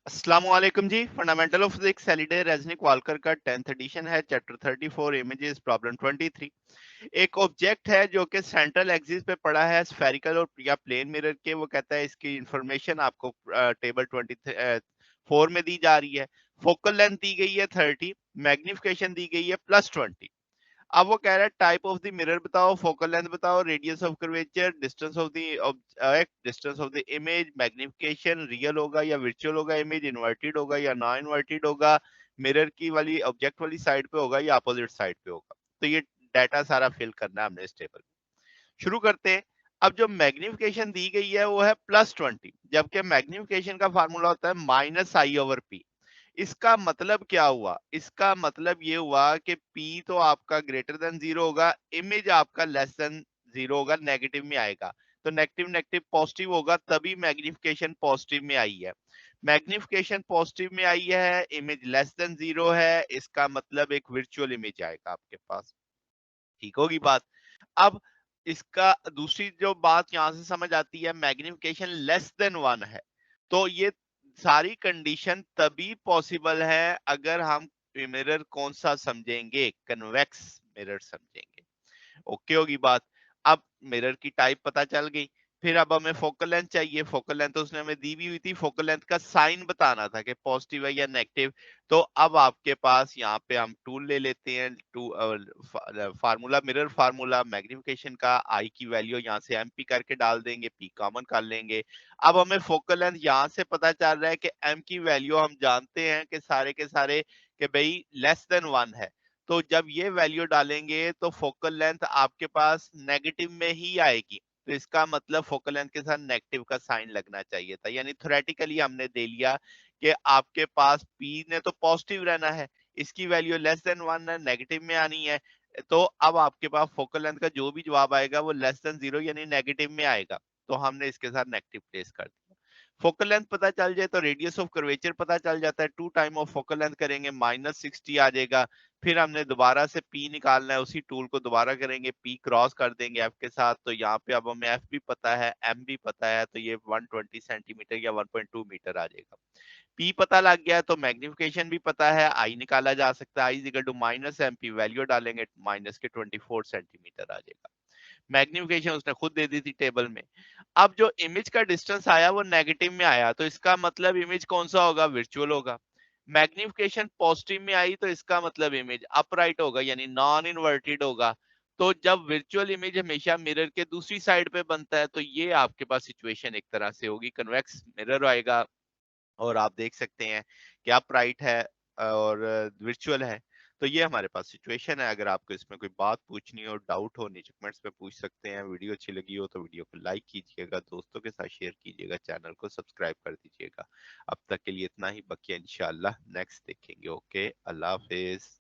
अस्सलामुअलैकुम जी। Fundamental of physics Halliday Resnick Walker का 10th एडिशन है। Chapter 34 images problem 23। एक ऑब्जेक्ट है जो कि सेंट्रल एक्सिस पे पड़ा है, स्फेरिकल और या प्लेन मिरर के। वो कहता है इसकी इंफॉर्मेशन आपको टेबल 24 में दी जा रही है। फोकल लेंथ दी गई है 30, मैग्निफिकेशन दी गई है +20। अब वो कह रहा है टाइप ऑफ द मिरर बताओ, फोकल लेंथ बताओ, radius of curvature, distance of the object, distance of the image, magnification real होगा या वर्चुअल होगा, इमेज इन्वर्टेड होगा या नॉन इन्वर्टेड होगा, मिरर की वाली ऑब्जेक्ट वाली साइड पे होगा या अपोजिट साइड पे होगा। तो ये डाटा सारा फिल करना है हमने इस टेबल में। शुरू करते हैं। अब जो मैग्निफिकेशन दी गई है वो है +20, जबकि मैग्निफिकेशन का फार्मूला होता है -I/P। इसका मतलब क्या हुआ? इसका मतलब ये हुआ कि P तो आपका ग्रेटर देन 0 होगा, इमेज आपका लेस देन 0 होगा, नेगेटिव में आएगा। तो नेगेटिव नेगेटिव पॉजिटिव होगा, तभी मैग्निफिकेशन पॉजिटिव में आई है। मैग्निफिकेशन पॉजिटिव में आई है, इमेज लेस देन 0 है, इसका मतलब एक वर्चुअल इमेज आएगा आपके पास। ठीक होगी बात। अब इसका दूसरी जो बात यहां से समझ आती है, मैग्निफिकेशन लेस देन 1 है। तो ये सारी कंडीशन तभी पॉसिबल है अगर हम मिरर कौन सा समझेंगे, कन्वेक्स मिरर समझेंगे। ओके होगी बात। अब मिरर की टाइप पता चल गई। फिर अब हमें फोकल लेंथ चाहिए। फोकल लेंथ उसने हमें दी भी हुई थी, फोकल लेंथ का साइन बताना था कि पॉजिटिव है या नेगेटिव। तो अब आपके पास यहाँ पे हम टूल ले लेते हैं, two formula, mirror formula, magnification का आई की वैल्यू यहाँ से एम पी करके डाल देंगे, पी कॉमन कर लेंगे। अब हमें फोकल लेंथ यहाँ से पता चल रहा है कि एम की वैल्यू हम जानते हैं कि सारे के सारे कि भाई लेस देन 1 है। तो जब ये वैल्यू डालेंगे तो फोकल लेंथ आपके पास नेगेटिव में ही आएगी। तो इसका मतलब फोकल लेंथ के साथ नेगेटिव का साइन लगना चाहिए था। यानी थ्योरेटिकली हमने दे लिया कि आपके पास P ने तो पॉजिटिव रहना है, इसकी वैल्यू लेस देन 1 है, नेगेटिव में आनी है। तो अब आपके पास फोकल लेंथ का जो भी जवाब आएगा वो लेस देन 0 यानी नेगेटिव में आएगा। तो हमने इसके साथ नेगेटिव प्लेस कर दिया। फोकल लेंथ पता चल जाए तो रेडियस ऑफ कर्वेचर पता चल जाता है। 2 टाइम ऑफ फोकल लेंथ करेंगे -60 आ जाएगा। फिर हमने दोबारा से P निकालना है, उसी टूल को दोबारा करेंगे, P क्रॉस कर देंगे F के साथ। तो यहाँ पे अब हमें F भी पता है, M भी पता है, तो ये 120 सेंटीमीटर या 1.2 मीटर आ जाएगा। P पता लग गया तो मैग्निफिकेशन भी पता है, I निकाला जा सकता है, I is equal to -MP, value डालेंगे माइनस के 24 सेंटीमीटर आ जाएगा। मैग्निफिकेशन उसने खुद दे दी थी टेबल में। अब जो इमेज का डिस्टेंस आया वो नेगेटिव में आया, तो इसका मतलब इमेज कौन सा होगा, वर्चुअल होगा। मैग्निफिकेशन पॉजिटिव में आई तो इसका मतलब इमेज अपराइट होगा यानी नॉन इन्वर्टेड होगा। तो जब वर्चुअल इमेज हमेशा मिरर के दूसरी साइड पे बनता है तो ये आपके पास सिचुएशन एक तरह से होगी, कन्वेक्स मिरर आएगा। और आप देख सकते हैं कि अपराइट है और वर्चुअल है। तो ये हमारे पास सिचुएशन है। अगर आपको इसमें कोई बात पूछनी हो, डाउट हो, नीचे कमेंट्स में पूछ सकते हैं। वीडियो अच्छी लगी हो तो वीडियो को लाइक कीजिएगा, दोस्तों के साथ शेयर कीजिएगा, चैनल को सब्सक्राइब कर दीजिएगा। अब तक के लिए इतना ही, बाकी इंशाल्लाह नेक्स्ट देखेंगे। ओके, अल्लाह हाफिज।